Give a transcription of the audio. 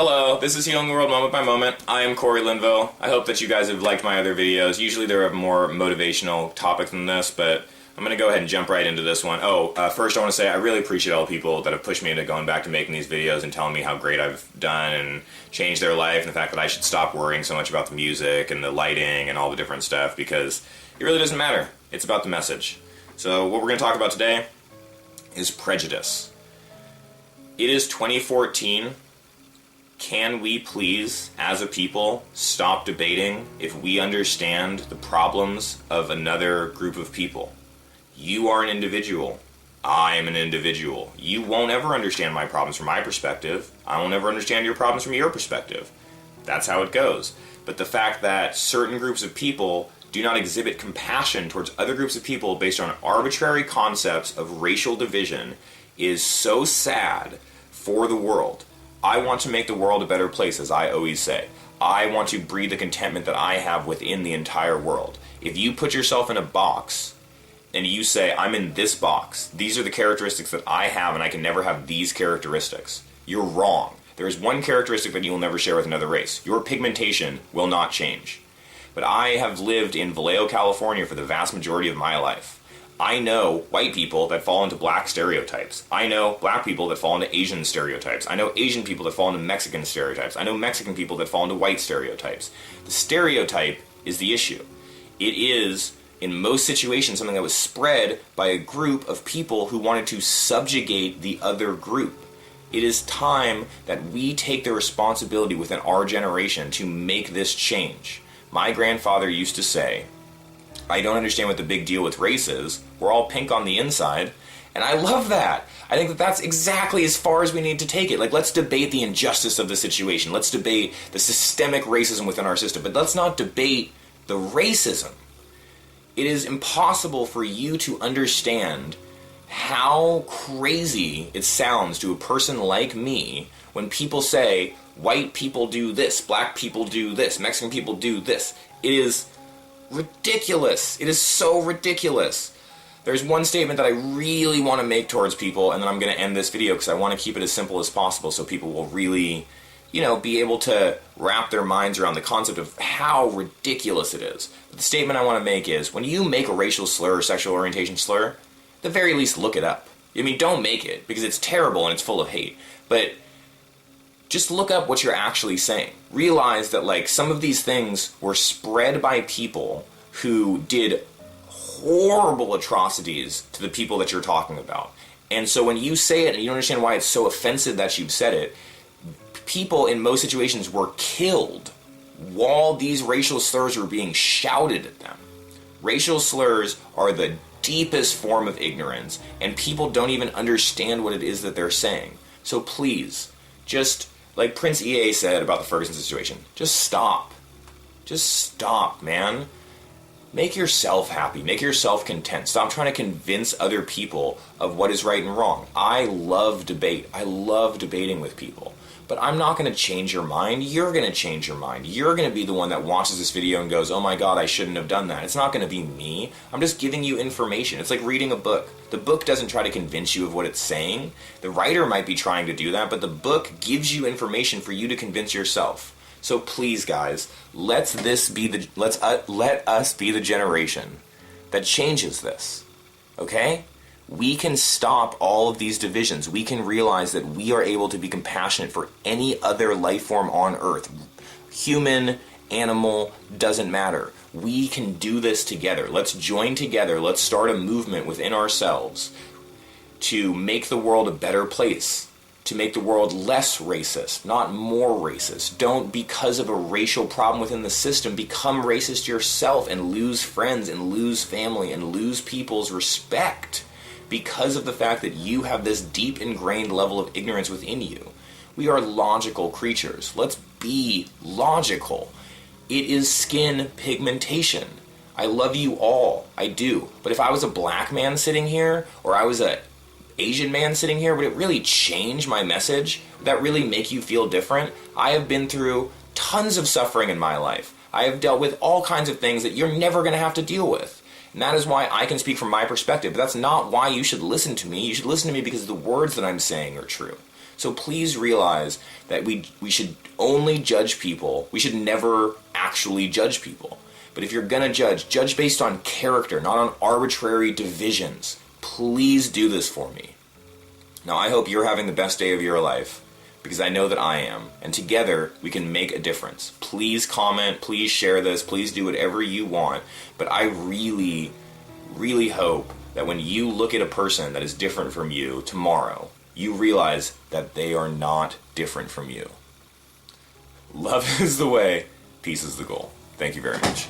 Hello, this is Healing the World Moment by Moment. I am Cory Linville. I hope that you guys have liked my other videos. Usually they're a more motivational topic than this, but I'm going to go ahead and jump right into this one. First I want to say I really appreciate all the people that have pushed me into going back to making these videos and telling me how great I've done and changed their life, and the fact that I should stop worrying so much about the music and the lighting and all the different stuff, because it really doesn't matter. It's about the message. So what we're going to talk about today is prejudice. It is 2014. Can we please, as a people, stop debating if we understand the problems of another group of people? You are an individual. I am an individual. You won't ever understand my problems from my perspective. I won't ever understand your problems from your perspective. That's how it goes. But the fact that certain groups of people do not exhibit compassion towards other groups of people based on arbitrary concepts of racial division is so sad for the world. I want to make the world a better place, as I always say. I want to breed the contentment that I have within the entire world. If you put yourself in a box and you say, I'm in this box, these are the characteristics that I have and I can never have these characteristics, you're wrong. There is one characteristic that you will never share with another race. Your pigmentation will not change. But I have lived in Vallejo, California for the vast majority of my life. I know white people that fall into black stereotypes. I know black people that fall into Asian stereotypes. I know Asian people that fall into Mexican stereotypes. I know Mexican people that fall into white stereotypes. The stereotype is the issue. It is, in most situations, something that was spread by a group of people who wanted to subjugate the other group. It is time that we take the responsibility within our generation to make this change. My grandfather used to say, I don't understand what the big deal with race is. We're all pink on the inside. And I love that. I think that that's exactly as far as we need to take it. Like, let's debate the injustice of the situation. Let's debate the systemic racism within our system. But let's not debate the racism. It is impossible for you to understand how crazy it sounds to a person like me when people say, white people do this, black people do this, Mexican people do this. It is ridiculous. It is so ridiculous. There's one statement that I really want to make towards people, and then I'm going to end this video because I want to keep it as simple as possible so people will really, be able to wrap their minds around the concept of how ridiculous it is. But the statement I want to make is, when you make a racial slur or sexual orientation slur, at the very least look it up. Don't make it because it's terrible and it's full of hate. But just look up what you're actually saying. Realize that some of these things were spread by people who did horrible atrocities to the people that you're talking about. And so when you say it and you don't understand why it's so offensive that you've said it, people in most situations were killed while these racial slurs were being shouted at them. Racial slurs are the deepest form of ignorance, and people don't even understand what it is that they're saying. So please, just like Prince EA said about the Ferguson situation, just stop. Just stop, man. Make yourself happy. Make yourself content. Stop trying to convince other people of what is right and wrong. I love debate. I love debating with people. But I'm not going to change your mind. You're going to change your mind. You're going to be the one that watches this video and goes, oh my god, I shouldn't have done that. It's not going to be me. I'm just giving you information. It's like reading a book. The book doesn't try to convince you of what it's saying. The writer might be trying to do that, but the book gives you information for you to convince yourself. So please, guys, let us be the generation that changes this. Okay? We can stop all of these divisions. We can realize that we are able to be compassionate for any other life form on Earth. Human, animal, doesn't matter. We can do this together. Let's join together. Let's start a movement within ourselves to make the world a better place, to make the world less racist, not more racist. Don't, because of a racial problem within the system, become racist yourself and lose friends and lose family and lose people's respect because of the fact that you have this deep ingrained level of ignorance within you. We are logical creatures. Let's be logical. It is skin pigmentation. I love you all. I do. But if I was a black man sitting here, or I was a Asian man sitting here, would it really change my message? Would that really make you feel different? I have been through tons of suffering in my life. I have dealt with all kinds of things that you're never going to have to deal with. And that is why I can speak from my perspective. But that's not why you should listen to me. You should listen to me because the words that I'm saying are true. So please realize that we should only judge people. We should never actually judge people. But if you're going to judge based on character, not on arbitrary divisions. Please do this for me. Now, I hope you're having the best day of your life, because I know that I am. And together, we can make a difference. Please comment, please share this, please do whatever you want. But I really, really hope that when you look at a person that is different from you tomorrow, you realize that they are not different from you. Love is the way, peace is the goal. Thank you very much.